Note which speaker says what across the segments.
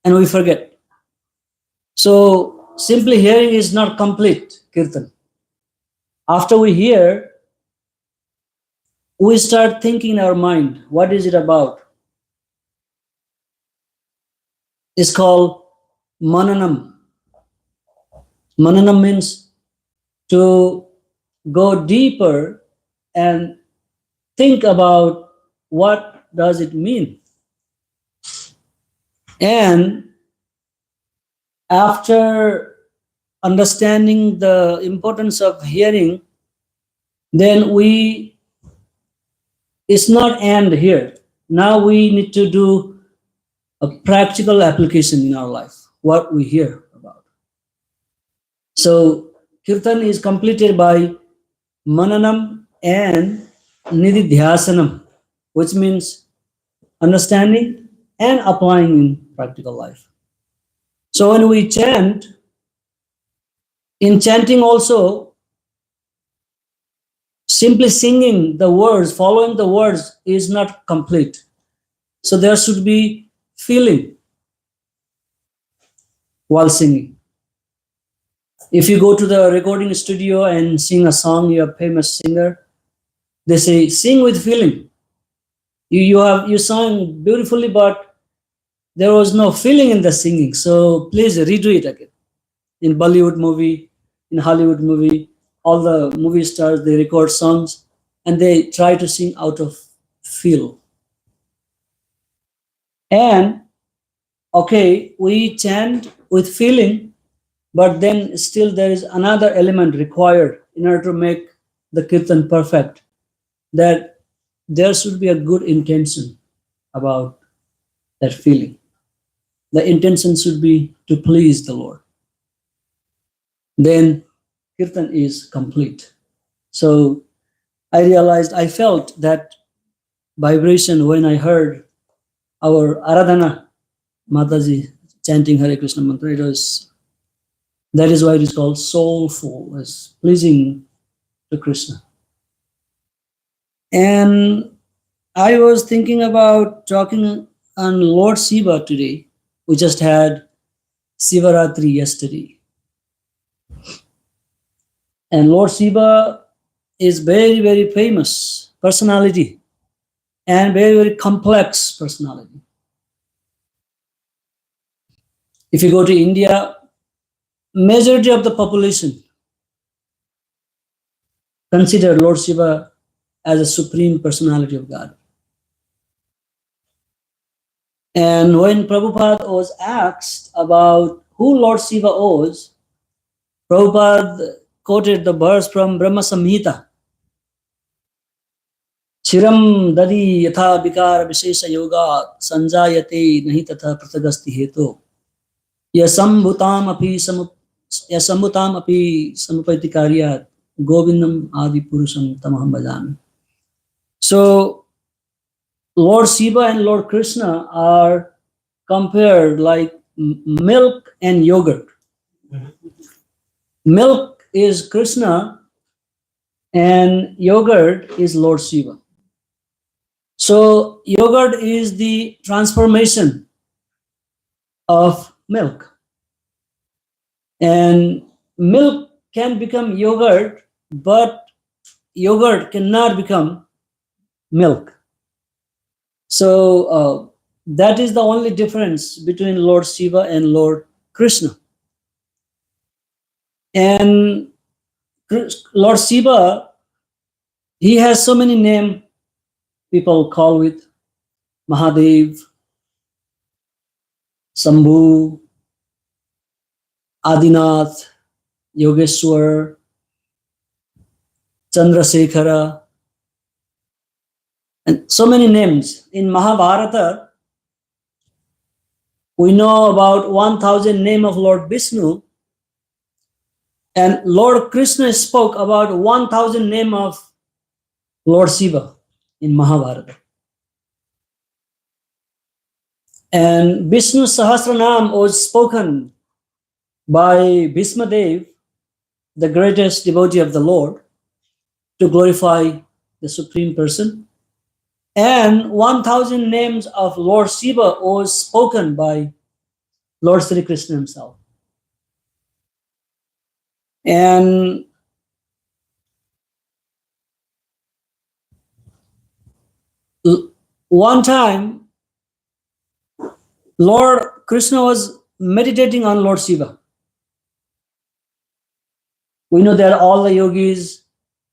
Speaker 1: and we forget. So simply hearing is not complete Kirtan. After we hear, we start thinking in our mind, what is it about? It's called mananam. Mananam means to go deeper and think about what does it mean. And after understanding the importance of hearing, then it's not end here. Now we need to do a practical application in our life, what we hear about. So Kirtan is completed by mananam and nididhyasanam, which means understanding and applying in practical life. So when we chant, in chanting also, simply singing the words, following the words is not complete. So there should be feeling while singing. If you go to the recording studio and sing a song, you're a famous singer, they say, sing with feeling. You sang beautifully, but there was no feeling in the singing. So please redo it again. In Bollywood movie, in Hollywood movie, all the movie stars, they record songs and they try to sing out of feel. And okay, we chant with feeling, but then still there is another element required in order to make the Kirtan perfect, that there should be a good intention about that feeling. The intention should be to please the Lord. Then Kirtan is complete. So I felt that vibration when I heard our Aradhana Mataji chanting Hare Krishna mantra. That is why it is called soulful, as pleasing to Krishna. And I was thinking about talking on Lord Shiva today. We just had Sivaratri yesterday. And Lord Shiva is very, very famous personality and very, very complex personality. If you go to India, majority of the population consider Lord Shiva as a supreme personality of God. And when Prabhupada was asked about who Lord Shiva was, Prabhupada quoted the verse from Brahma Samhita. Chiram dadi yatha vikara vishesha yoga sanjayate nahi tatha pratagasti heto yasambhutam api samupati karyat govindam adi purusham tamaham bhajami. So Lord Shiva and Lord Krishna are compared like milk and yogurt. Milk is Krishna and yogurt is Lord Shiva. So yogurt is the transformation of milk. And milk can become yogurt, but yogurt cannot become milk. So that is the only difference between Lord Shiva and Lord Krishna. And Lord Shiva, he has so many names people call with: Mahadev, Sambhu, Adinath, Yogeshwar, Chandrasekhara, and so many names. In Mahabharata, we know about 1,000 names of Lord Vishnu, and Lord Krishna spoke about 1,000 names of Lord Shiva in Mahabharata. And Vishnu Sahasranam was spoken by Bhishma Dev, the greatest devotee of the Lord, to glorify the Supreme Person. And 1,000 names of Lord Shiva was spoken by Lord Sri Krishna himself. And one time, Lord Krishna was meditating on Lord Shiva. We know that all the yogis,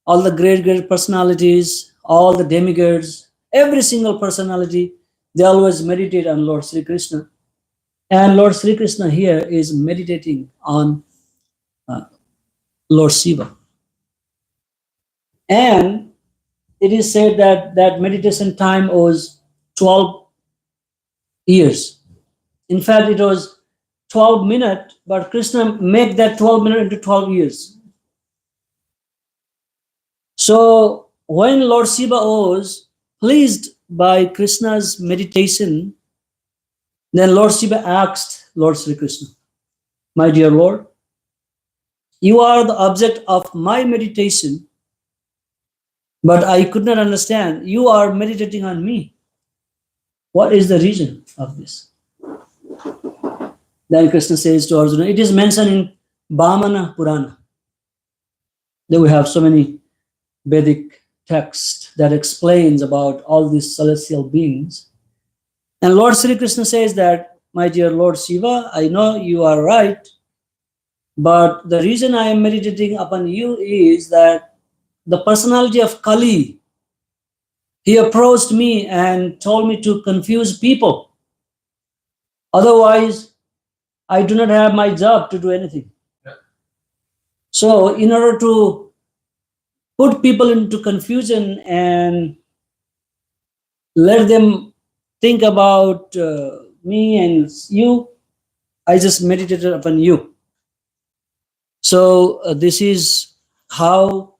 Speaker 1: all the great personalities, all the demigods, every single personality, they always meditate on Lord Sri Krishna. And Lord Sri Krishna here is meditating on Lord Shiva. And it is said that that meditation time was 12 years. In fact, it was 12 minutes, but Krishna made that 12 minutes into 12 years. So when Lord Shiva was pleased by Krishna's meditation, then Lord Shiva asked Lord Sri Krishna, "My dear Lord, you are the object of my meditation, but I could not understand. You are meditating on me. What is the reason of this?" Then Krishna says to Arjuna, it is mentioned in Vamana Purana. Then we have so many Vedic texts that explains about all these celestial beings. And Lord Sri Krishna says that, "My dear Lord Shiva, I know you are right, but the reason I am meditating upon you is that the personality of Kali, he approached me and told me to confuse people. Otherwise, I do not have my job to do anything." So in order to put people into confusion and let them think about me and you, I just meditated upon you. So this is how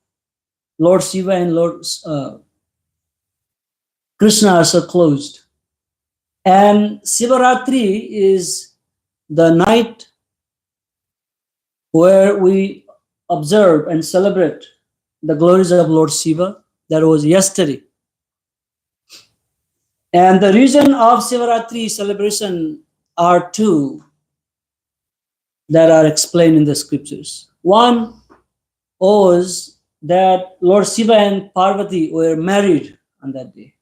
Speaker 1: Lord Shiva and Lord Krishna are so closed. And Sivaratri is the night where we observe and celebrate the glories of Lord Shiva. That was yesterday. And the reason of Sivaratri celebration are two that are explained in the scriptures. One was that Lord Shiva and Parvati were married on that day.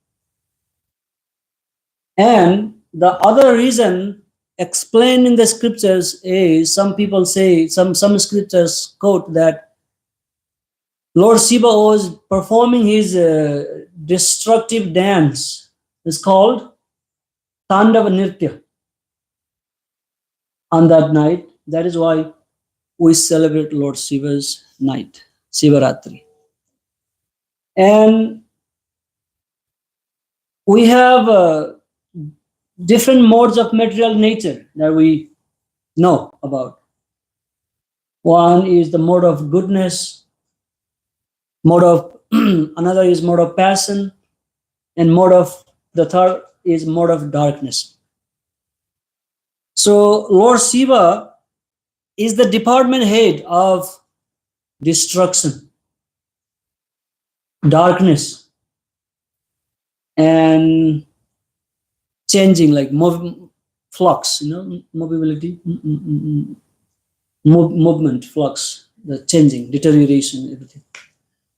Speaker 1: And the other reason explained in the scriptures is, some people say, some scriptures quote that Lord Shiva was performing his destructive dance. It's called Tandava Nritya on that night. That is why we celebrate Lord Shiva's night, Sivaratri. And we have different modes of material nature that we know about. One is the mode of goodness, mode of another is mode of passion, and the third is mode of darkness. So Lord Shiva is the department head of destruction, darkness, and changing, like flux, mobility, movement, flux, the changing, deterioration, everything.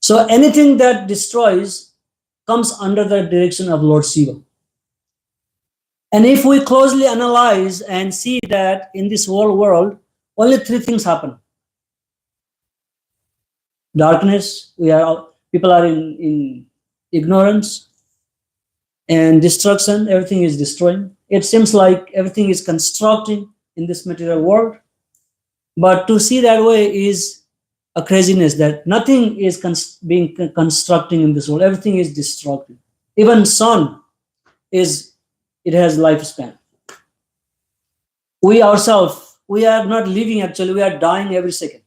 Speaker 1: So anything that destroys comes under the direction of Lord Shiva. And if we closely analyze and see that in this whole world, only three things happen. Darkness, people are in ignorance, and destruction, everything is destroying. It seems like everything is constructing in this material world. But to see that way is a craziness, that nothing is being constructing in this world. Everything is destructive. Even sun it has lifespan. We ourselves, we are not living actually, we are dying every second.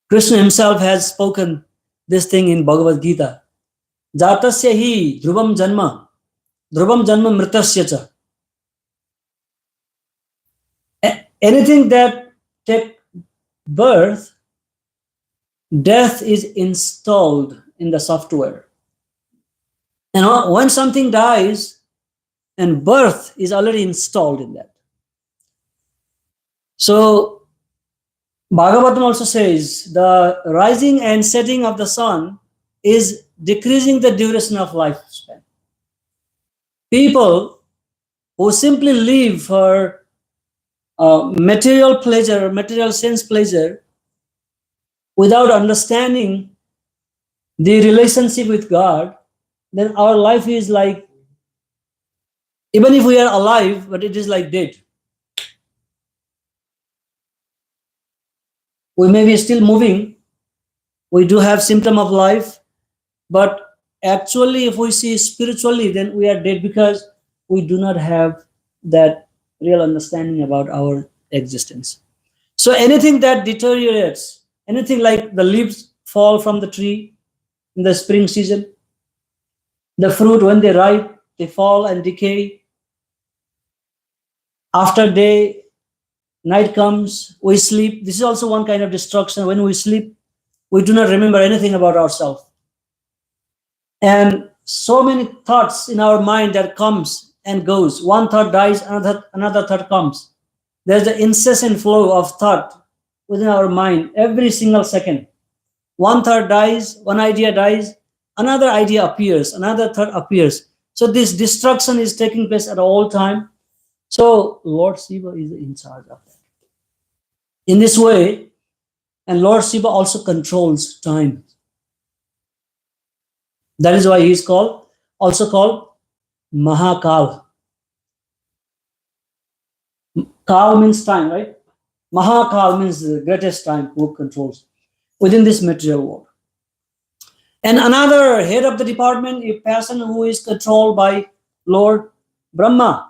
Speaker 1: Krishna himself has spoken this thing in Bhagavad Gita. Jatasya hi dhruvam janma mritasya cha. Anything that takes birth, death is installed in the software. And when something dies, and birth is already installed in that. So Bhagavatam also says the rising and setting of the sun is decreasing the duration of lifespan. People who simply live for material pleasure, material sense pleasure, without understanding the relationship with God, then our life is like, even if we are alive, but it is like dead. We may be still moving, we do have symptom of life, but actually if we see spiritually, then we are dead because we do not have that real understanding about our existence. So anything that deteriorates, anything like the leaves fall from the tree in the spring season, the fruit when they ripe, they fall and decay. After day, night comes, we sleep. This is also one kind of destruction. When we sleep, we do not remember anything about ourselves. And so many thoughts in our mind that comes and goes. One thought dies, another thought comes. There's an incessant flow of thought within our mind every single second. One thought dies, one idea dies, another idea appears, another thought appears. So this destruction is taking place at all time. So Lord Shiva is in charge of that. In this way, and Lord Shiva also controls time. That is why he is also called Mahakal. Kal means time, right? Mahakal means the greatest time who controls within this material world. And another head of the department, a person who is controlled by Lord Brahma.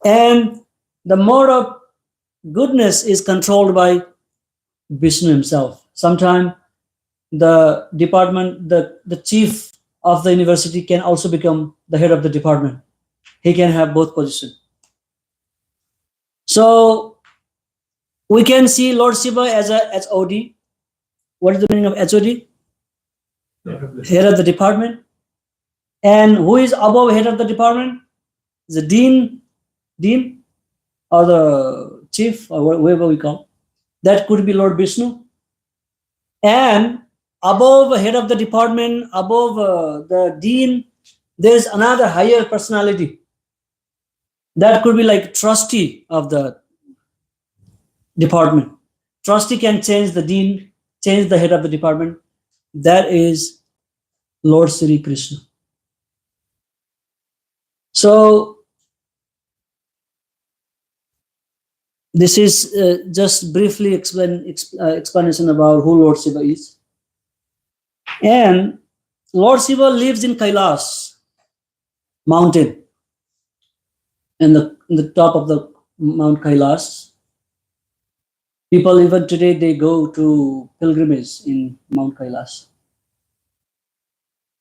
Speaker 1: And the mode of goodness is controlled by Vishnu himself. Sometimes the department, the chief of the university can also become the head of the department. He can have both positions. So we can see Lord Shiva as HOD. What is the meaning of HOD? Head of the department. And who is above head of the department? The dean or the chief or whoever we call. That could be Lord Vishnu. And above head of the department, above the dean, there's another higher personality. That could be like trustee of the department. Trustee can change the dean, change the head of the department. That is Lord Sri Krishna. So this is just briefly explanation about who Lord Shiva is. And Lord Shiva lives in Kailas mountain. In the top of the Mount Kailas. People even today, they go to pilgrimage in Mount Kailas.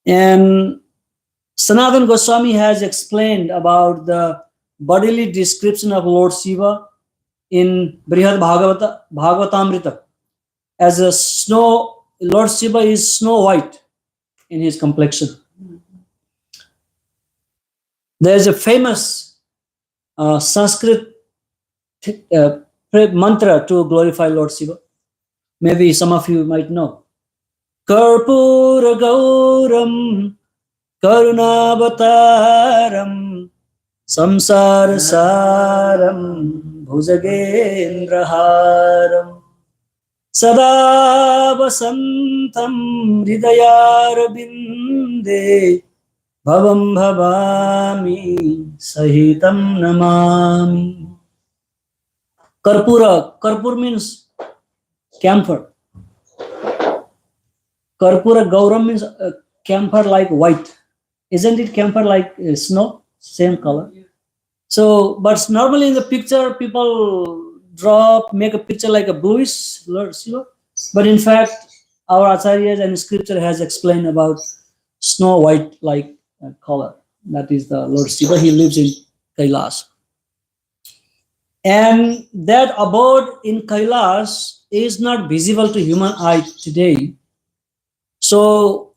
Speaker 1: And Sanatana Goswami has explained about the bodily description of Lord Shiva in Brihad Bhagavatamrita as a snow. Lord Shiva is snow white in his complexion. There is a famous Sanskrit mantra to glorify Lord Shiva. Maybe some of you might know. Karpura Gauram Karunavataram Samsara Saram Bhujagendraharam Sada Vasantam Hridayarabinde Bhavam Bhavami Sahitam Namami. Karpur means camphor. Karpura Gauram means camphor like white. Isn't it camphor like snow? Same color. So, but normally in the picture, people make a picture like a bluish Lord Shiva. But in fact, our acharyas and scripture has explained about snow white like color. That is the Lord Shiva. He lives in Kailas. And that abode in Kailas is not visible to human eye today. So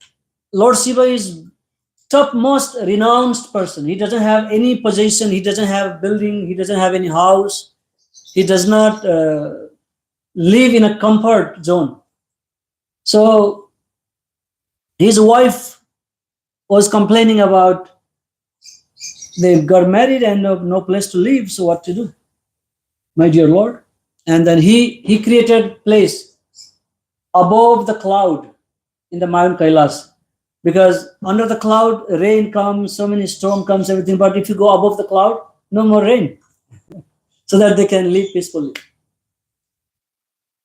Speaker 1: Lord Shiva is topmost renounced person. He doesn't have any possession. He doesn't have building. He doesn't have any house. He does not live in a comfort zone. So his wife was complaining about they got married and no place to live. So what to do, my dear Lord? And then he created place above the cloud in the Mount Kailas, because under the cloud rain comes, so many storm comes, everything. But if you go above the cloud, no more rain, so that they can live peacefully.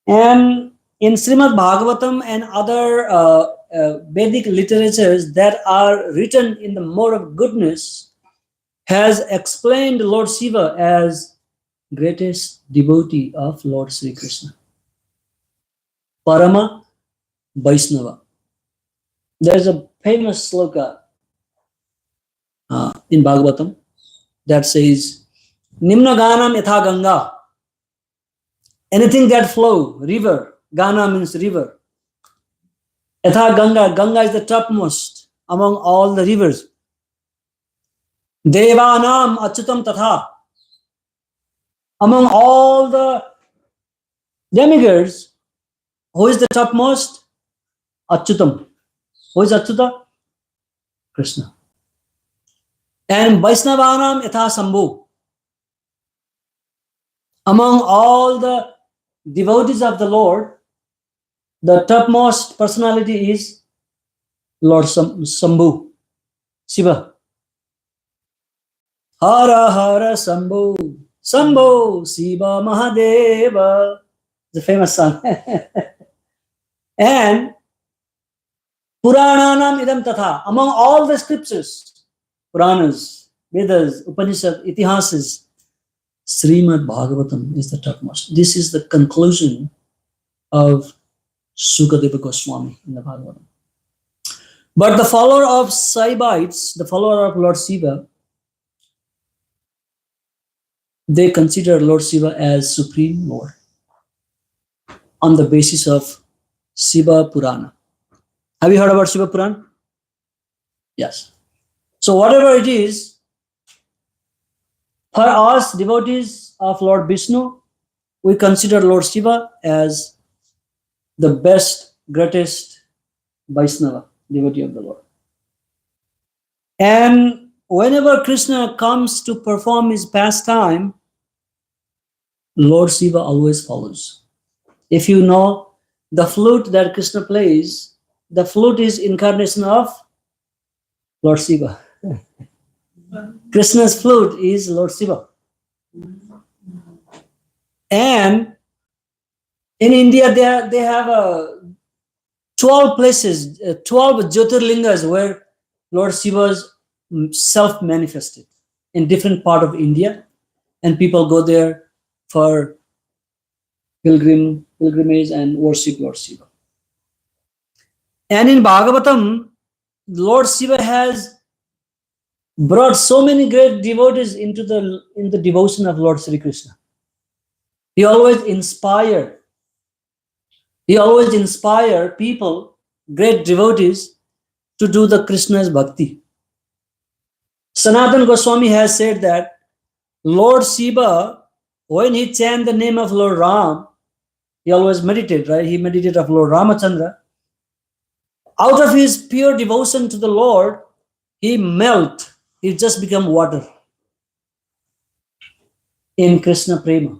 Speaker 1: And in Srimad Bhagavatam and other Vedic literatures that are written in the mode of goodness has explained Lord Shiva as greatest devotee of Lord Sri Krishna, Parama Vaisnava. There's a famous sloka in Bhagavatam that says, Nimna Ganam Yatha Ganga. Anything that flow, river, Gana means river. Yatha Ganga, Ganga is the topmost among all the rivers. Devanam Achyutam Tatha. Among all the demigods, who is the topmost? Achyutam. Who is Achyuta? Krishna. And Vaisnavanam Yatha Sambhu. Among all the devotees of the Lord, the topmost personality is Lord Sambhu, Shiva. Hara Hara Sambhu, Sambhu Shiva Mahadeva. It's a famous song. And Purananam Idam Tatha. Among all the scriptures, Puranas, Vedas, Upanishads, Itihasas, Srimad Bhagavatam is the topmost. This is the conclusion of Sukadeva Goswami in the Bhagavatam. But the follower of Saivites, the follower of Lord Shiva, they consider Lord Shiva as Supreme Lord on the basis of Shiva Purana. Have you heard about Shiva Purana? Yes. So whatever it is, for us devotees of Lord Vishnu, we consider Lord Shiva as the best, greatest Vaisnava, devotee of the Lord. And whenever Krishna comes to perform his pastime, Lord Shiva always follows. If you know the flute that Krishna plays, the flute is incarnation of Lord Shiva. Krishna's flute is Lord Shiva. And in India, they have 12 places, 12 Jyotirlingas where Lord Shiva's self-manifested in different part of India. And people go there for pilgrimage and worship Lord Shiva. And in Bhagavatam, Lord Shiva has brought so many great devotees in the devotion of Lord Sri Krishna. He always inspire people, great devotees, to do the Krishna's bhakti. Sanatana Goswami has said that Lord Shiva, when he chanted the name of Lord Ram, he always meditated, right? He meditated of Lord Ramachandra. Out of his pure devotion to the Lord, he melt. He just become water in Krishna Prema,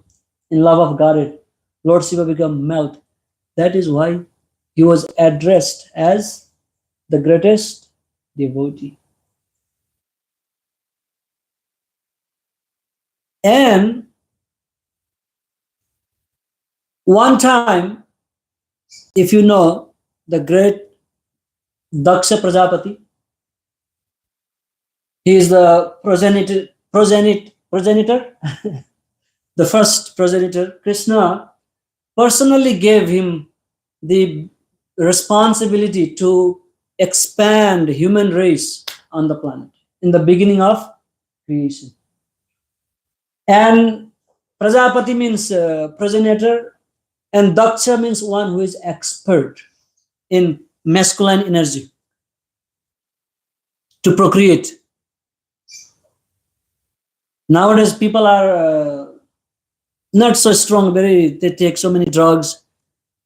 Speaker 1: in love of Godhead. Lord Shiva become melt. That is why he was addressed as the greatest devotee. And one time, if you know the great Daksha Prajapati, he is the progenitor, the first progenitor. Krishna personally gave him the responsibility to expand human race on the planet in the beginning of creation. And Prajapati means progenitor, and Daksha means one who is expert in masculine energy. to procreate. Nowadays, people are not so strong. They take so many drugs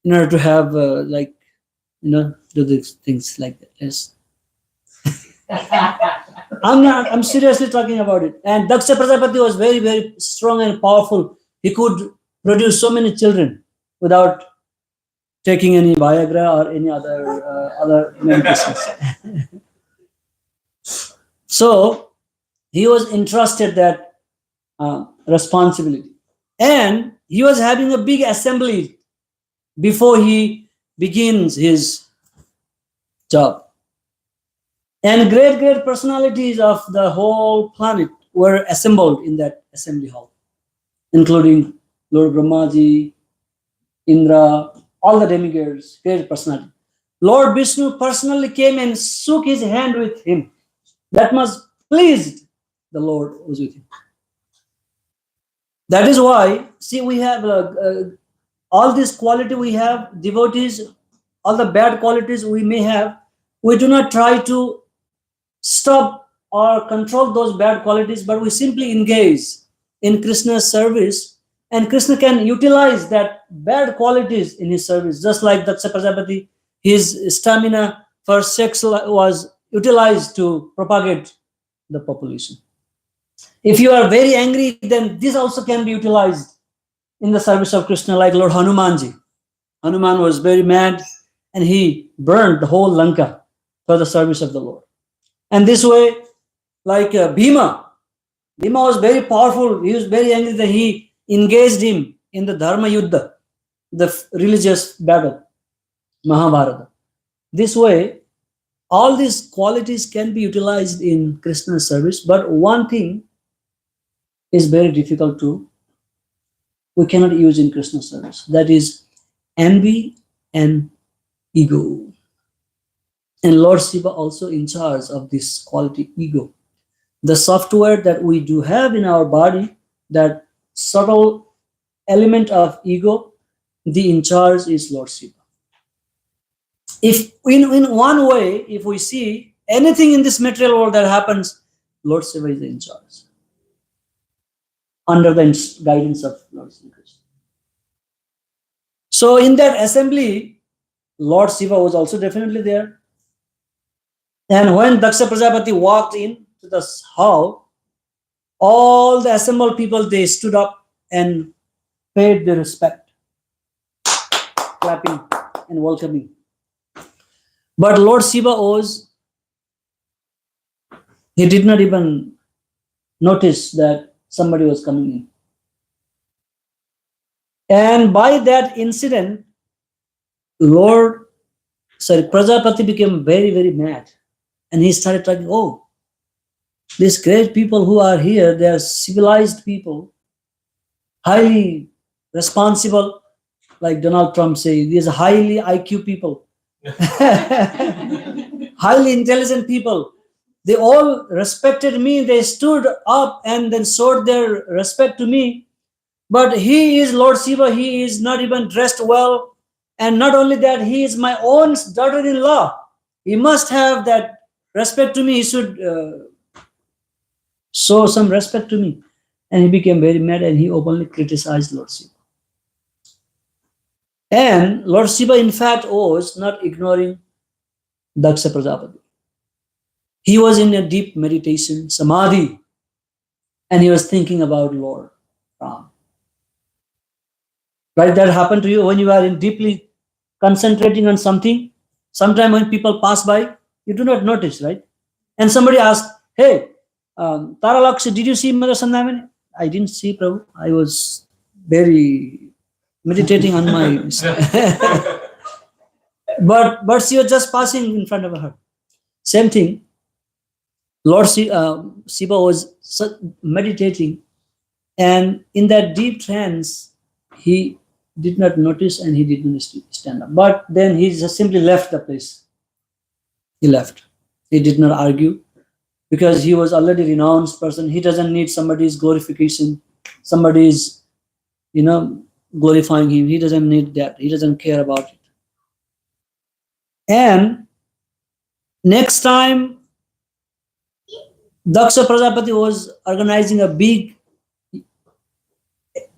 Speaker 1: in order to have do these things like that. Yes. I'm seriously talking about it. And Daksha Prajapati was very, very strong and powerful. He could produce so many children without taking any Viagra or any other medications. So he was entrusted that responsibility, and he was having a big assembly before he begins his job. And great personalities of the whole planet were assembled in that assembly hall, including Lord Brahmaji, Indra, all the demigods, great personality. Lord Vishnu personally came and shook his hand with him. That much pleased the Lord was with him. That is why, see, we have all this quality we have, devotees, all the bad qualities we may have, we do not try to stop or control those bad qualities, but we simply engage in Krishna's service, and Krishna can utilize that bad qualities in his service. Just like Daksha Prajapati, his stamina for sex was utilized to propagate the population. If you are very angry, then this also can be utilized in the service of Krishna, like Lord Hanumanji. Hanuman was very mad and he burned the whole Lanka for the service of the Lord. And this way, like Bhima was very powerful. He was very angry that he engaged him in the Dharma Yuddha, the religious battle, Mahabharata. This way, all these qualities can be utilized in Krishna's service, but one thing is very difficult we cannot use in Krishna's service. That is envy and ego. And Lord Shiva also in charge of this quality, ego. The software that we do have in our body, that subtle element of ego, the in charge is Lord Shiva. If in one way, if we see anything in this material world that happens, Lord Shiva is in charge, under the guidance of Lord Krishna. So in that assembly, Lord Shiva was also definitely there. And when Daksha Prajapati walked in to the hall, all the assembled people, they stood up and paid their respect, clapping and welcoming. But Lord Shiva he did not even notice that somebody was coming in. And by that incident, Prajapati became very, very mad. And he started talking, oh, these great people who are here, they are civilized people, highly responsible, like Donald Trump says, these are highly IQ people, highly intelligent people. They all respected me. They stood up and then showed their respect to me. But he is Lord Shiva. He is not even dressed well. And not only that, he is my own daughter-in-law. He must have that respect to me. He should show some respect to me. And he became very mad and he openly criticized Lord Shiva. And Lord Shiva, in fact, was not ignoring Daksha Prajapati. He was in a deep meditation, samadhi, and he was thinking about Lord Ram. Right? That happened to you when you are in deeply concentrating on something. Sometimes when people pass by, you do not notice, right? And somebody asks, hey, Taralaksh, did you see Mother Sandhamani? I didn't see, Prabhu. I was very meditating on my... but she was just passing in front of her. Same thing. Lord Shiva was meditating, and in that deep trance, he did not notice and he did not stand up. But then he just simply left the place. He left. He did not argue because he was already a renounced person. He doesn't need somebody's glorification, somebody's, glorifying him. He doesn't need that. He doesn't care about it. And next time, Daksha Prajapati was organizing a big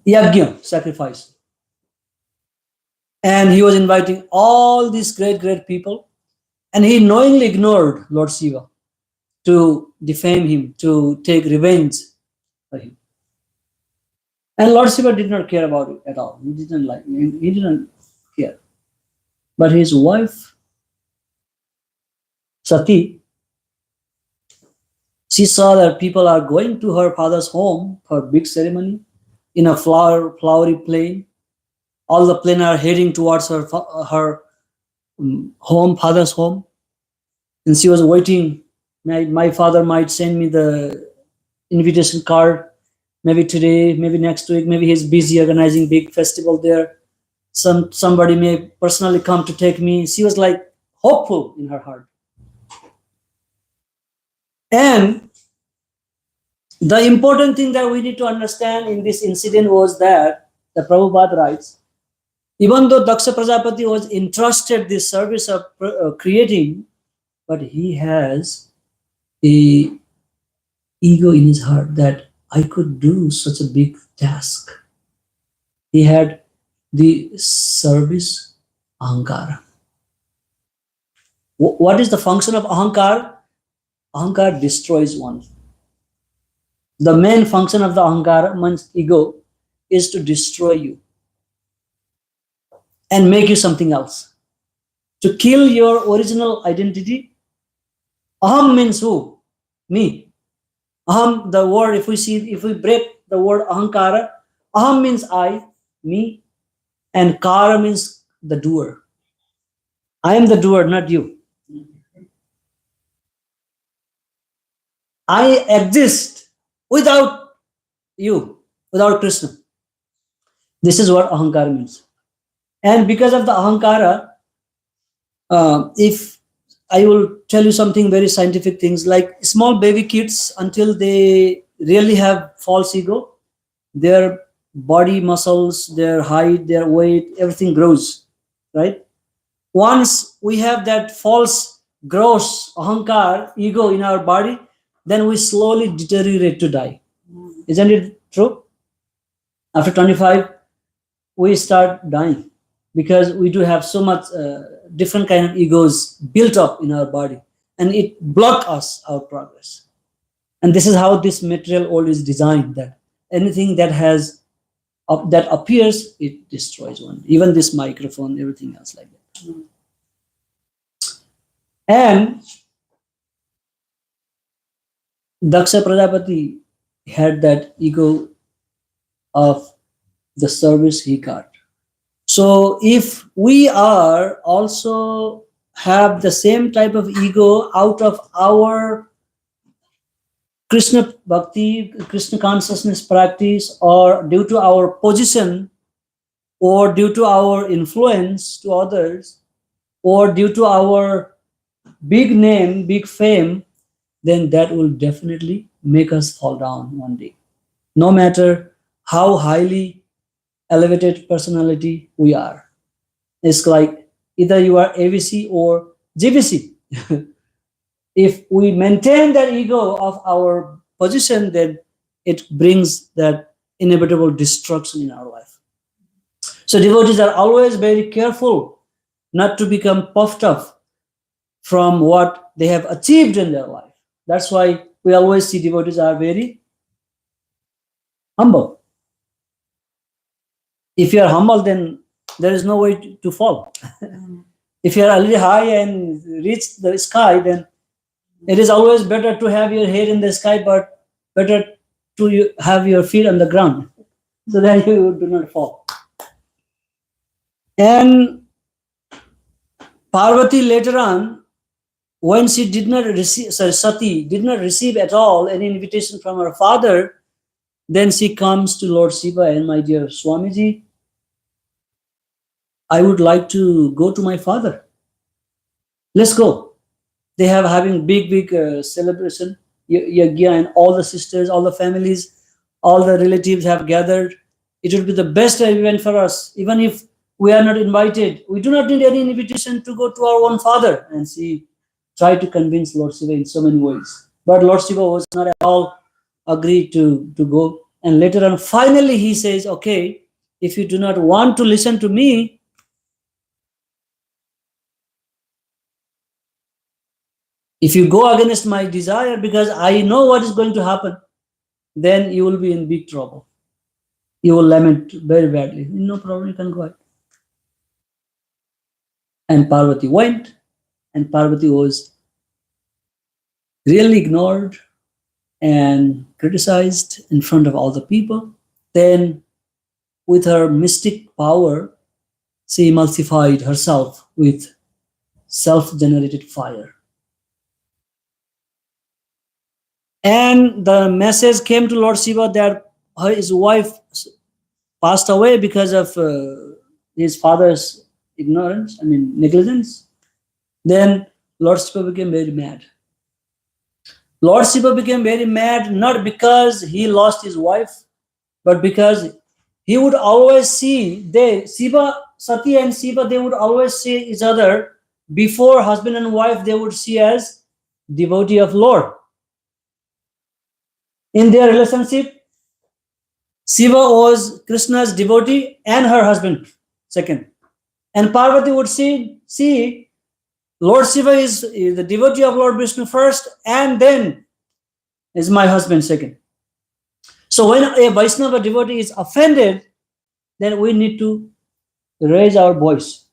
Speaker 1: Yajna sacrifice. And he was inviting all these great people. And he knowingly ignored Lord Shiva to defame him, to take revenge for him. And Lord Shiva did not care about it at all. He didn't like it. He didn't care. But his wife, Sati, she saw that people are going to her father's home for a big ceremony in a flowery plain. All the plain are heading towards her home, father's home. And she was waiting. My father might send me the invitation card, maybe today, maybe next week, maybe he's busy organizing big festival there. Somebody may personally come to take me. She was like hopeful in her heart. And the important thing that we need to understand in this incident was that the Prabhupada writes, even though Daksha Prajapati was entrusted this service of creating, but he has a ego in his heart that I could do such a big task. He had the service ahankara. What is the function of ahankar? Ahankar destroys one. The main function of the ahankara, one's ego, is to destroy you and make you something else. To kill your original identity. Aham means who? Me. Aham, the word, if we break the word ahankara, aham means I, me, and kara means the doer. I am the doer, not you. I exist without you, without Krishna. This is what ahankara means. And because of the ahankara, if I will tell you something very scientific things, like small baby kids, until they really have false ego, their body muscles, their height, their weight, everything grows, right? Once we have that false, gross ahankar, ego in our body, then we slowly deteriorate to die. Isn't it true? After 25, we start dying because we do have so much different kind of egos built up in our body, and it blocks us our progress. And this is how this material world is designed, that anything that has that appears, it destroys one. Even this microphone, everything else like that. And Daksha Prajapati had that ego of the service he got. So if we are also have the same type of ego out of our Krishna bhakti, Krishna consciousness practice, or due to our position, or due to our influence to others, or due to our big name, big fame, then that will definitely make us fall down one day. No matter how highly elevated personality we are. It's like either you are AVC or GVC. If we maintain that ego of our position, then it brings that inevitable destruction in our life. So devotees are always very careful not to become puffed up from what they have achieved in their life. That's why we always see devotees are very humble. If you are humble, then there is no way to fall. If you are already high and reach the sky, then it is always better to have your head in the sky, but better to have your feet on the ground, so that you do not fall. And Parvati later on, when she did not receive, Sati did not receive at all any invitation from her father, then she comes to Lord Shiva and, my dear Swamiji, I would like to go to my father. Let's go. They have having big celebration, yajna, and all the sisters, all the families, all the relatives have gathered. It would be the best event for us. Even if we are not invited, we do not need any invitation to go to our own father. And she tried to convince Lord Shiva in so many ways. But Lord Shiva was not at all agreed to go. And later on, finally he says, okay, if you do not want to listen to me, if you go against my desire, because I know what is going to happen, then you will be in big trouble. You will lament very badly. No problem, you can go ahead. And Parvati went, and Parvati was really ignored and criticized in front of all the people. Then, with her mystic power, she emulsified herself with self-generated fire. And the message came to Lord Shiva that his wife passed away because of his father's ignorance, negligence. Then Lord Shiva became very mad. Lord Shiva became very mad, not because he lost his wife, but because he would always see, Sati and Shiva, they would always see each other before husband and wife, they would see as devotee of Lord. In their relationship, Shiva was Krishna's devotee and her husband, second. And Parvati would see Lord Shiva is the devotee of Lord Vishnu first, and then is my husband second. So when a Vaishnava devotee is offended, then we need to raise our voice.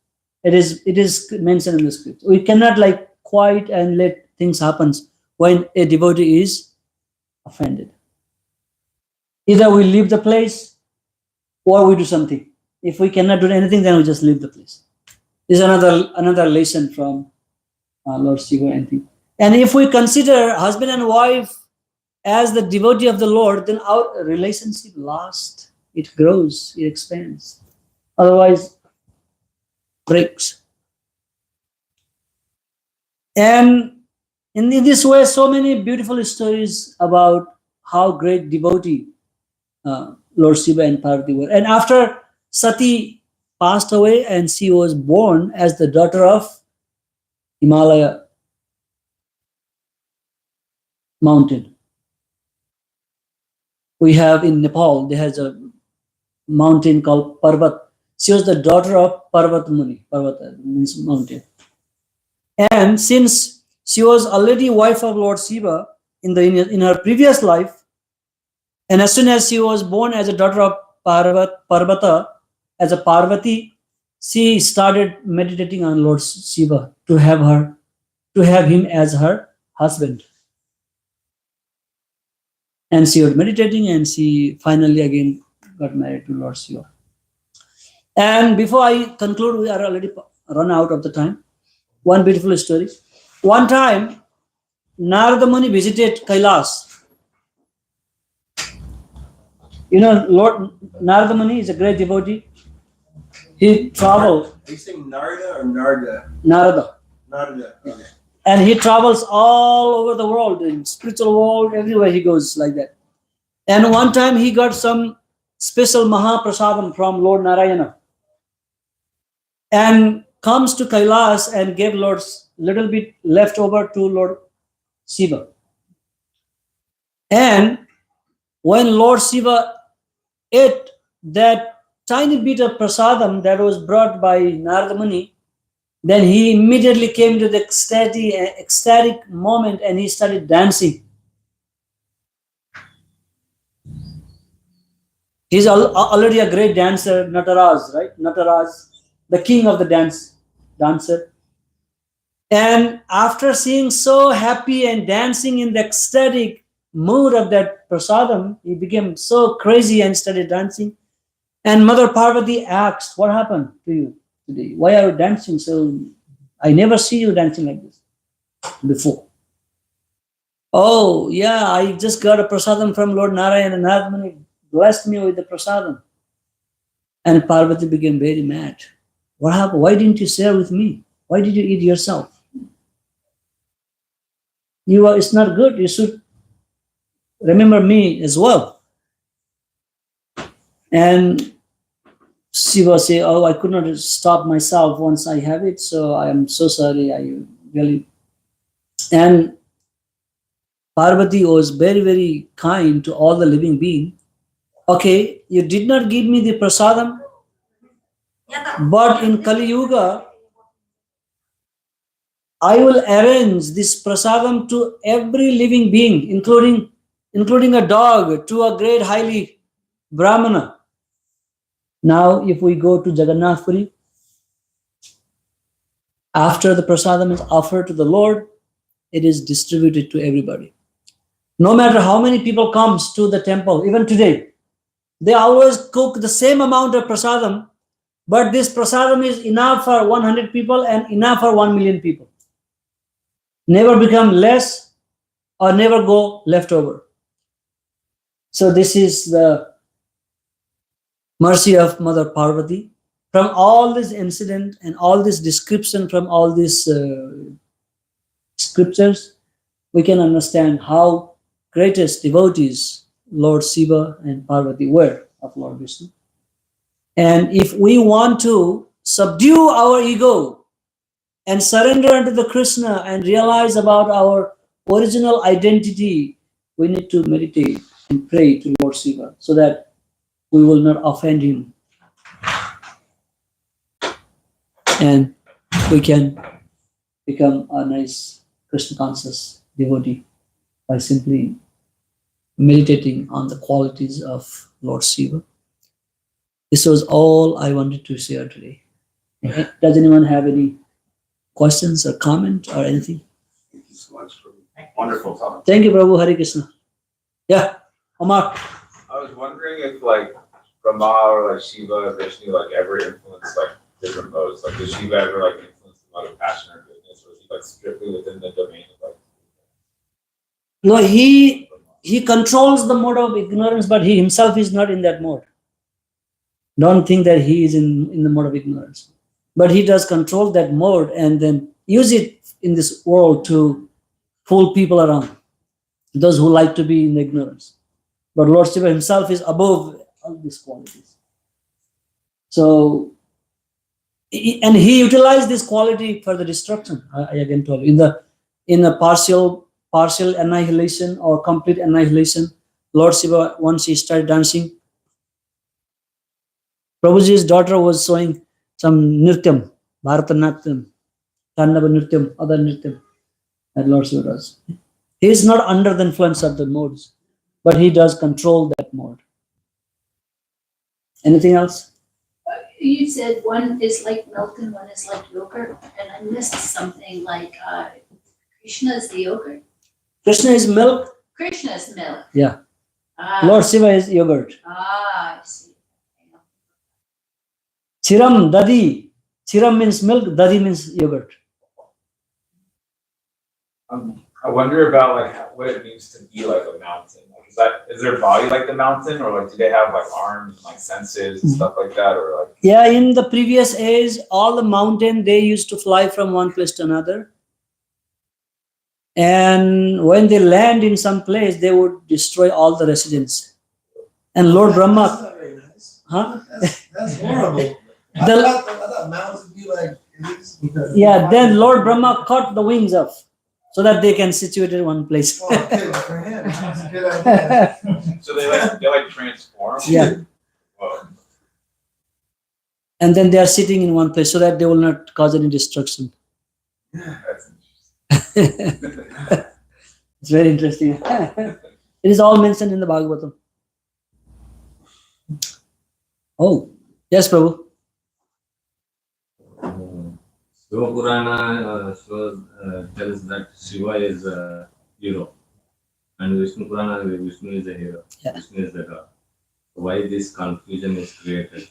Speaker 1: It is mentioned in the script. We cannot quiet and let things happen when a devotee is offended. Either we leave the place or we do something. If we cannot do anything, then we just leave the place. This is another lesson from Lord Shiva and thing. And if we consider husband and wife as the devotee of the Lord, then our relationship lasts, it grows, it expands. Otherwise, breaks. And in this way, so many beautiful stories about how great devotee Lord Shiva and Parvati were. And after Sati passed away and she was born as the daughter of Himalaya mountain. We have in Nepal, there has a mountain called Parvat. She was the daughter of Parvat Muni. Parvata means mountain. And since she was already wife of Lord Shiva in her previous life, and as soon as she was born as a daughter of Parvata, as a Parvati, she started meditating on Lord Shiva to have him as her husband. And she was meditating, and she finally again got married to Lord Shiva. And before I conclude, we are already run out of the time. One beautiful story. One time, Narada Muni visited Kailas. You know, Lord Narada Muni is a great devotee. He traveled.
Speaker 2: Are you saying Narada or Narda?
Speaker 1: Narada.
Speaker 2: Narada. Okay.
Speaker 1: And he travels all over the world, in spiritual world, everywhere he goes like that. And one time he got some special Mahaprasadam from Lord Narayana. And comes to Kailas and gave Lord little bit left over to Lord Shiva. And when Lord Shiva ate that tiny bit of prasadam that was brought by Narada Muni, then he immediately came to the ecstatic moment and he started dancing. He's already a great dancer, Nataraj, right? Nataraj, the king of the dancer. And after seeing so happy and dancing in the ecstatic mood of that prasadam, he became so crazy and started dancing. And Mother Parvati asked, "What happened to you today? Why are you dancing so? I never see you dancing like this before." "Oh, yeah, I just got a prasadam from Lord Narayana, and Narada Muni blessed me with the prasadam." And Parvati became very mad. "What happened? Why didn't you share with me? Why did you eat yourself? It's not good. You should remember me as well." And Shiva said, "Oh, I could not stop myself once I have it, so I am so sorry. I really..." And Parvati was very, very kind to all the living beings. Okay, you did not give me the prasadam, but in Kali Yuga, I will arrange this prasadam to every living being, including a dog, to a great highly Brahmana. Now, if we go to Jagannath Puri, after the prasadam is offered to the Lord, it is distributed to everybody. No matter how many people comes to the temple, even today, they always cook the same amount of prasadam, but this prasadam is enough for 100 people and enough for 1 million people. Never become less or never go leftover. So this is the mercy of Mother Parvati. From all this incident and all this description from all these scriptures, we can understand how greatest devotees Lord Shiva and Parvati were of Lord Vishnu. And if we want to subdue our ego and surrender unto the Krishna and realize about our original identity, we need to meditate and pray to Lord Shiva so that we will not offend him. And we can become a nice Krishna conscious devotee by simply meditating on the qualities of Lord Shiva. This was all I wanted to share today. Does anyone have any questions or comment or anything?
Speaker 2: Thank you so much for wonderful talk.
Speaker 1: Thank you, Prabhu. Hare Krishna. Yeah, Omar.
Speaker 3: I was wondering if like Brahma or like Shiva, Vishnu, like ever influenced like different modes. Like does Shiva ever like influence the mode of passion or goodness, or is he like strictly within the domain of like?
Speaker 1: No, he controls the mode of ignorance, but he himself is not in that mode. Don't think that he is in the mode of ignorance. But he does control that mode and then use it in this world to fool people around, those who like to be in ignorance. But Lord Shiva himself is above all these qualities. So, and he utilized this quality for the destruction. I again told you, in the partial annihilation or complete annihilation, Lord Shiva, once he started dancing, Prabhuji's daughter was showing some nirtyam, Bharatanatyam, Tandava nirtyam, other nirtyam that Lord Shiva does. He is not under the influence of the modes, but he does control that mode. Anything else?
Speaker 4: You said one is like milk and one is like yogurt, and I missed something like Krishna is the yogurt.
Speaker 1: Krishna is milk.
Speaker 4: Krishna is milk.
Speaker 1: Yeah.
Speaker 4: Ah,
Speaker 1: Lord Shiva is yogurt.
Speaker 4: I see.
Speaker 1: Chiram, dadi. Chiram means milk, dadi means yogurt.
Speaker 3: I wonder about like what it means to be like a mountain. Like, is their body like the mountain, or like do they have like arms and like senses and stuff like that, or like?
Speaker 1: Yeah, in the previous age, all the mountain, they used to fly from one place to another. And when they land in some place, they would destroy all the residents. And Lord Brahma,
Speaker 5: That's not very nice.
Speaker 1: huh?
Speaker 5: That's horrible. I
Speaker 1: The-
Speaker 5: thought mountains would be like this because.
Speaker 1: Yeah, then Lord Brahma cut the wings off so that they can situate in one place.
Speaker 5: Oh, okay, for him. That's a good idea.
Speaker 3: So they like transform.
Speaker 1: Yeah.
Speaker 3: Whoa.
Speaker 1: And then they are sitting in one place so that they will not cause any destruction.
Speaker 3: That's
Speaker 1: It's very interesting. It is all mentioned in the Bhagavatam. Oh, yes, Prabhu.
Speaker 6: Shiva Purana tells that Shiva is a hero, and Vishnu Purana, Vishnu is a hero.
Speaker 1: Yeah.
Speaker 6: Vishnu is the god. Why this confusion is created?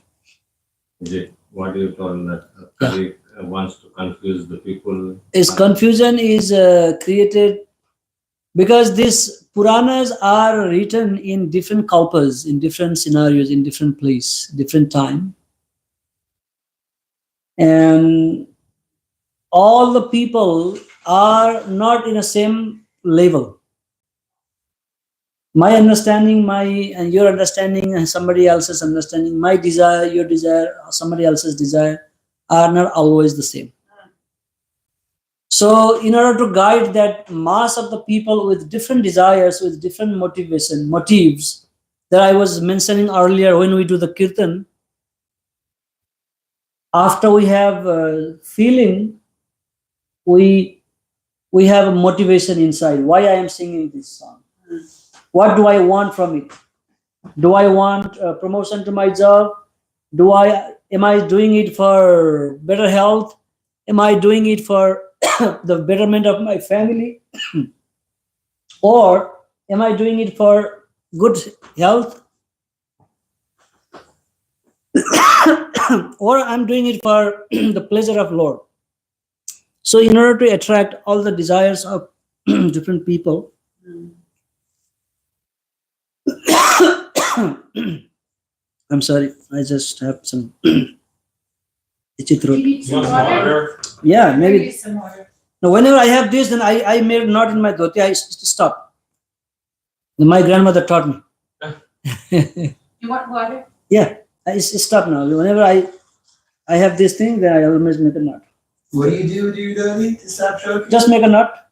Speaker 6: Is it what you told that Kali wants to confuse the people?
Speaker 1: Its confusion is created because these Puranas are written in different kalpas, in different scenarios, in different place, different time. And all the people are not in the same level. My understanding, and your understanding, and somebody else's understanding, my desire, your desire, somebody else's desire are not always the same. So in order to guide that mass of the people with different desires, with different motives that I was mentioning earlier when we do the Kirtan, after we have feeling, we have a motivation inside. Why I am singing this song? What do I want from it? Do I want promotion to my job? Am I doing it for better health? Am I doing it for the betterment of my family? Or am I doing it for good health? Or I'm doing it for the pleasure of Lord? So in order to attract all the desires of different people, I'm sorry, I just have some itchy
Speaker 4: Do
Speaker 1: throat.
Speaker 4: you need some water?
Speaker 1: Yeah, maybe.
Speaker 4: Some water.
Speaker 1: Now, whenever I have this, then I made knot in my dhoti, I stop. My grandmother taught me.
Speaker 4: You want water?
Speaker 1: Yeah, I stop now. Whenever I have this thing, then I always make a knot.
Speaker 5: What do you do with your daddy to stop choking?
Speaker 1: Just make a knot.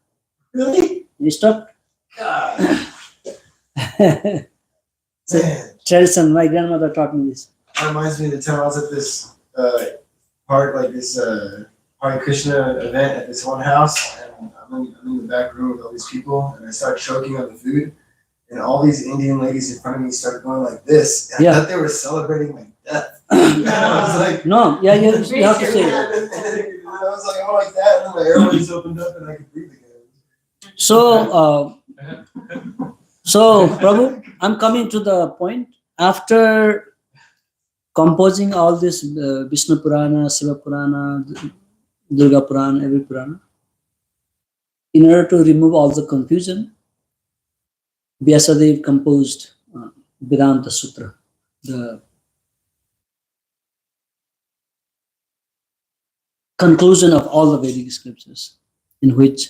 Speaker 5: Really?
Speaker 1: You stop.
Speaker 5: God,
Speaker 1: It's a
Speaker 5: man.
Speaker 1: tradition. My grandmother taught me this.
Speaker 5: That reminds me of the time I was at this Hare Krishna event at this one house, and I'm in the back room with all these people, and I start choking on the food, and all these Indian ladies in front of me start going like this. And I
Speaker 1: Yeah.
Speaker 5: thought they were celebrating my death. And I was like,
Speaker 1: No, yeah, you have to say it.
Speaker 5: and I was like, oh, like that, and then my airways opened up, and I could breathe again.
Speaker 1: So, Prabhu, I'm coming to the point. After composing all this Vishnu Purana, Shiva Purana, Durga Purana, every Purana, in order to remove all the confusion, Vyasadeva composed Vedanta Sutra, the conclusion of all the Vedic scriptures, in which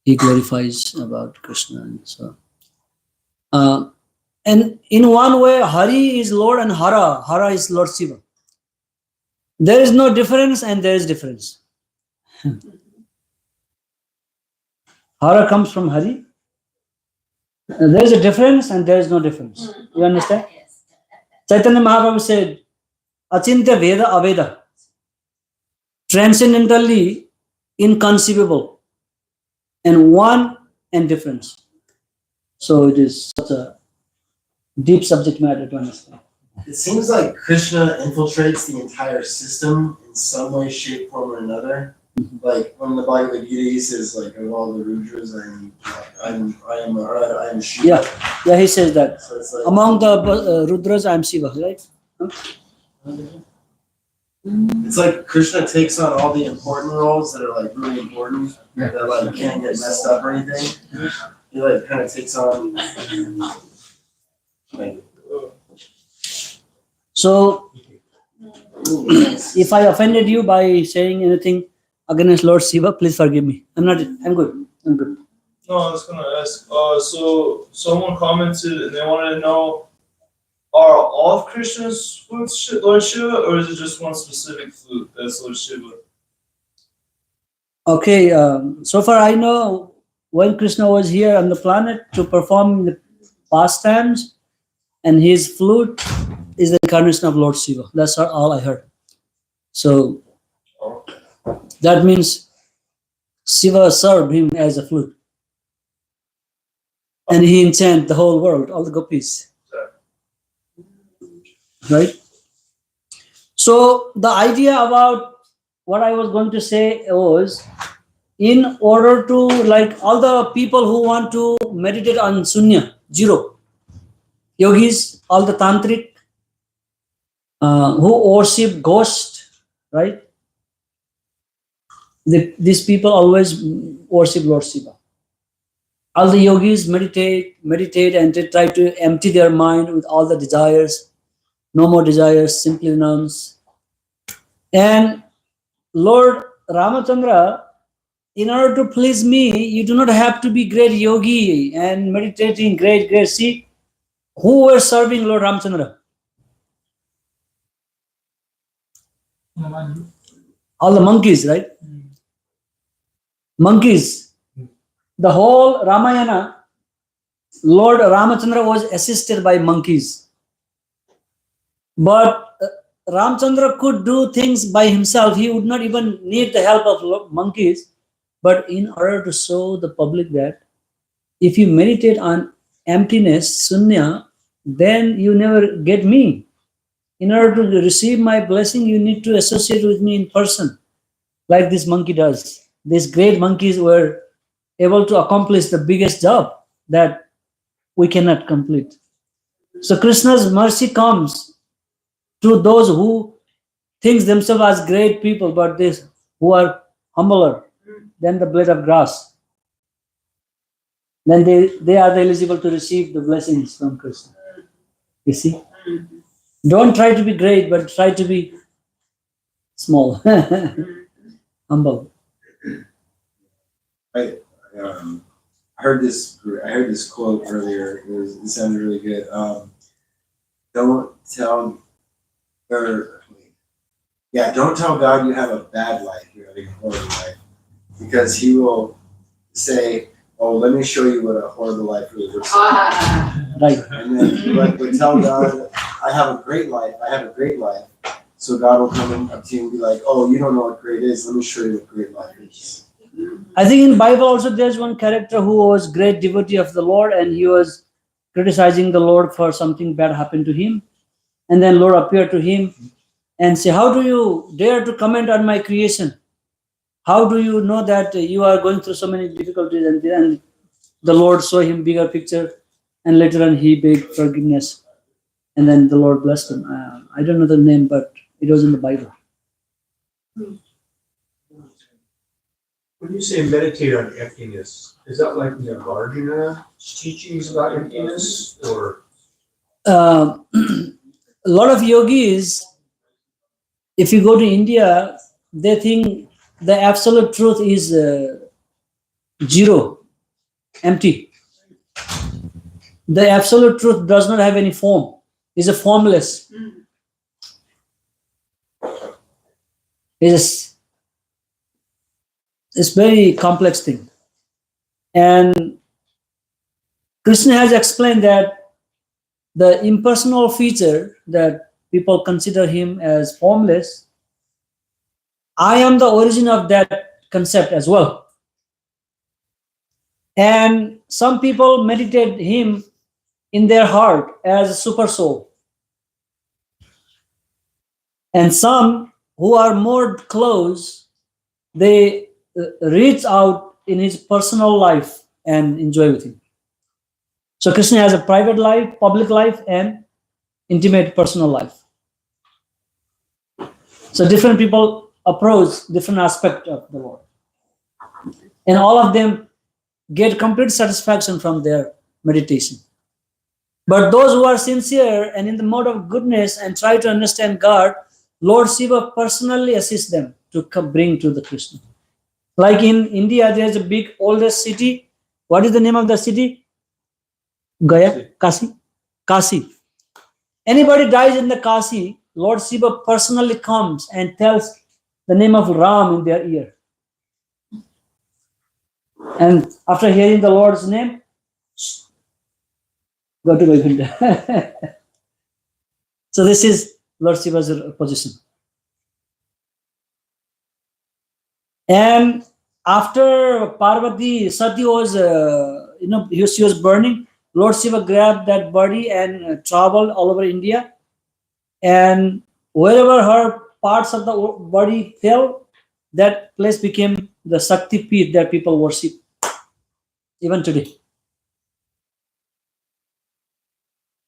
Speaker 1: he glorifies about Krishna and so. And in one way, Hari is Lord and Hara is Lord Shiva. There is no difference and there is difference. Hara comes from Hari. There is a difference and there is no difference. You understand?
Speaker 4: Yes.
Speaker 1: Chaitanya Mahaprabhu said, Achintya Veda Aveda. Transcendentally inconceivable. And one and difference. So it is such a deep subject matter to understand.
Speaker 5: It seems like Krishna infiltrates the entire system in some way, shape, form, or another. Like when the Bhagavad Gita he says, like of all the Rudras, I am Shiva.
Speaker 1: Yeah, he says that.
Speaker 5: So it's like
Speaker 1: Among the Rudras, I am Shiva, right?
Speaker 5: it's like Krishna takes on all the important roles that are like really important that like can't get messed up or anything. He like kind of takes on like
Speaker 1: So, if I offended you by saying anything against Lord Shiva, please forgive me. I'm good. I'm good.
Speaker 7: No, I was gonna ask. So someone commented and they wanted to know: are all of Krishna's flutes Lord Shiva, or is it just one specific flute that's Lord Shiva?
Speaker 1: Okay, so far I know when Krishna was here on the planet to perform the pastimes, and his flute is the incarnation of Lord Shiva. That's all I heard. So that means Shiva served him as a flute. And he enchanted the whole world, all the gopis. Right? So the idea about what I was going to say was, in order to, like all the people who want to meditate on Sunya, zero, yogis, all the tantric, who worship ghost, right? These people always worship Lord Shiva. All the yogis meditate and they try to empty their mind with all the desires. No more desires, simply nouns. And Lord Ramachandra, in order to please me, you do not have to be great yogi and meditating great. See, who were serving Lord Ramachandra? All the monkeys, right? monkeys. The whole Ramayana, Lord Ramachandra was assisted by monkeys. But Ramchandra could do things by himself. He would not even need the help of monkeys. But in order to show the public that if you meditate on emptiness, sunya, then you never get me. In order to receive my blessing, you need to associate with me in person, like this monkey does. These great monkeys were able to accomplish the biggest job that we cannot complete. So Krishna's mercy comes to those who think themselves as great people, but this who are humbler than the blade of grass. Then they are eligible to receive the blessings from Krishna. You see? Don't try to be great, but try to be small, humble.
Speaker 5: I heard this quote earlier. It sounded really good. Don't tell God you have a bad life. You're having a horrible life, because He will say, "Oh, let me show you what a horrible life really looks like."
Speaker 1: Right.
Speaker 5: And then but tell God, "I have a great life. I have a great life." So God will come up to you and be like, "Oh, you don't know what great is. Let me show you what great life is."
Speaker 1: I think in Bible also there's one character who was great devotee of the Lord, and he was criticizing the Lord for something bad happened to him. And then Lord appeared to him and say, "How do you dare to comment on my creation? How do you know that you are going through so many difficulties?" And the Lord saw him bigger picture, and later on he begged forgiveness. And then the Lord blessed him. I don't know the name, but it was in the Bible.
Speaker 8: When you say meditate on emptiness, is that like the Yajna teachings about emptiness, or?
Speaker 1: A lot of yogis, if you go to India, they think the absolute truth is zero, empty. The absolute truth does not have any form, is a formless. It's very complex thing. And Krishna has explained that the impersonal feature that people consider him as formless, I am the origin of that concept as well. And some people meditate him in their heart as a super soul. And some who are more close, they reach out in his personal life and enjoy with him. So Krishna has a private life, public life, and intimate personal life. So different people approach different aspects of the Lord. And all of them get complete satisfaction from their meditation. But those who are sincere and in the mode of goodness and try to understand God, Lord Shiva personally assists them to bring to the Krishna. Like in India, there is a big oldest city. What is the name of the city? Gaya? Kasi? Kasi. Anybody dies in the Kasi, Lord Shiva personally comes and tells the name of Ram in their ear. And after hearing the Lord's name, go to Vaikuntha. So this is Lord Shiva's position. And after Parvati, Sati was, she was burning, Lord Shiva grabbed that body and traveled all over India. And wherever her parts of the body fell, that place became the Shakti Peeth that people worship, even today.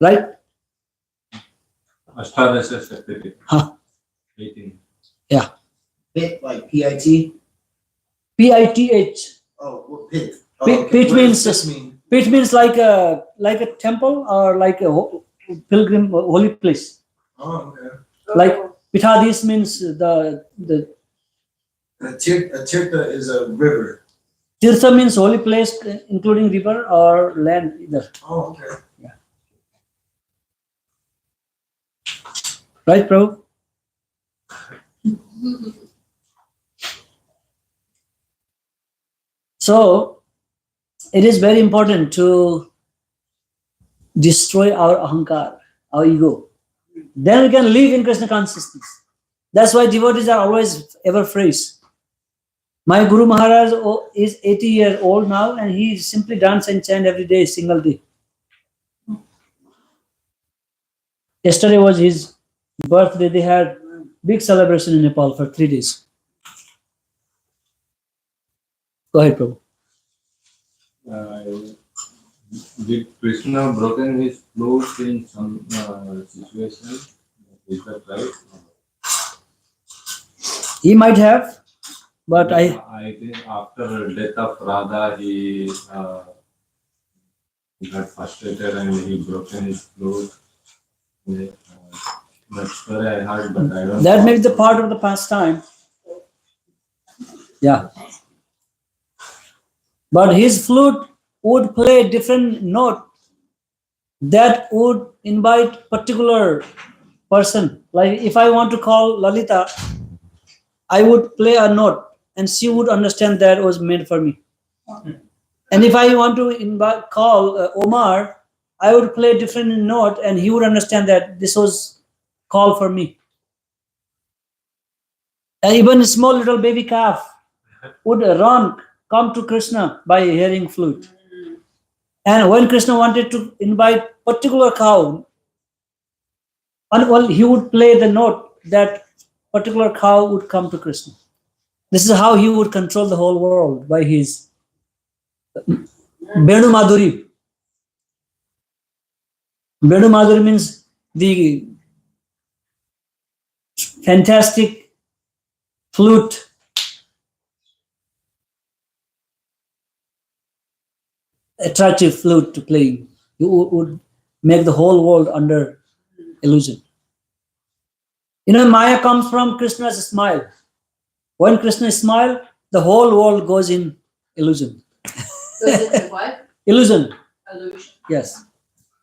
Speaker 1: Right?
Speaker 6: Ashtadasha Shakti.
Speaker 1: Huh.
Speaker 6: 18.
Speaker 1: Yeah.
Speaker 5: Pit, like P-I-T?
Speaker 1: P-I-T-H.
Speaker 5: Oh, well, pit.
Speaker 1: Pit
Speaker 5: What
Speaker 1: means
Speaker 5: does this mean?
Speaker 1: Pit means like a temple or like a pilgrim holy place.
Speaker 5: Oh, okay.
Speaker 1: Like Pithadis means the
Speaker 5: A tirtha is a river.
Speaker 1: Tirtha means holy place, including river or land either.
Speaker 5: Oh, okay.
Speaker 1: Right, Prabhu? So it is very important to destroy our ahankar, our ego. Then we can live in Krishna consciousness. That's why devotees are always ever fresh. My Guru Maharaj is 80 years old now, and he simply dance and chant every day, single day. Yesterday was his birthday. They had big celebration in Nepal for 3 days. Go ahead, Prabhu.
Speaker 6: Did Krishna broken his flute in some situation? Is that right?
Speaker 1: He might have, but
Speaker 6: I think after death of Radha, he got frustrated and he broken his flute. That's story I heard, but I don't.
Speaker 1: that may be the part of the pastime. Yeah. But his flute would play different note that would invite particular person. Like if I want to call Lalita, I would play a note and she would understand that was meant for me. And if I want to call Omar, I would play a different note and he would understand that this was called for me. And even a small little baby calf would come to Krishna by hearing flute. And when Krishna wanted to invite particular cow, he would play the note that particular cow would come to Krishna. This is how he would control the whole world, by his Venu Madhuri. Venu Madhuri means the fantastic flute. Attractive flute to play. You would make the whole world under illusion. You know, Maya comes from Krishna's smile. When Krishna smiles, the whole world goes in illusion.
Speaker 4: So it's a what?
Speaker 1: Illusion,
Speaker 4: Illusion.
Speaker 1: yes.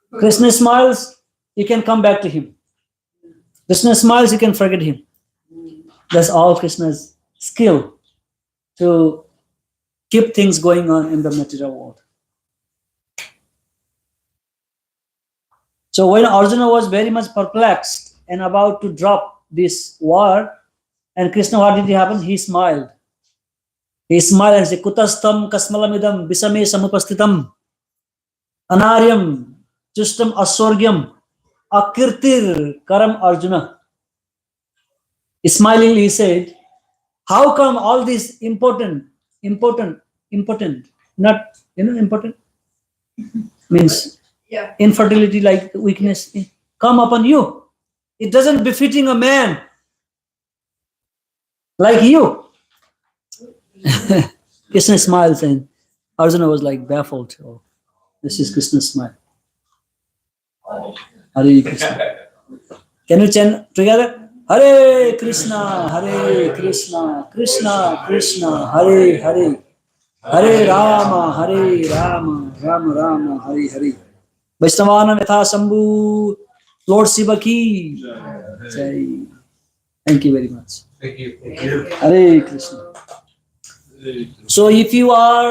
Speaker 1: Krishna smiles, you can come back to him. Krishna smiles, you can forget him. That's all Krishna's skill to keep things going on in the material world. So when Arjuna was very much perplexed and about to drop this war, and Krishna, what did happen? He smiled. He smiled and said, Kutastam kasmalamidam visame samupastitam anaryam justam asorgyam akirtir karam Arjuna. Smilingly he said, how come all these important, not, important means
Speaker 4: Yeah.
Speaker 1: infertility, like weakness, come upon you? It doesn't befitting a man like you. Krishna smiles and Arjuna was like baffled. Oh, this is Krishna's smile. Hare Krishna. Can we chant together? Hare Krishna, Krishna Krishna, Hare Hare, Hare Rama, Rama Rama, Hare Hare. Vaishnavanam yatha Shambhu, Lord Shiva ki Jai. Thank you very much.
Speaker 8: Thank you.
Speaker 1: Hare Krishna. So if you are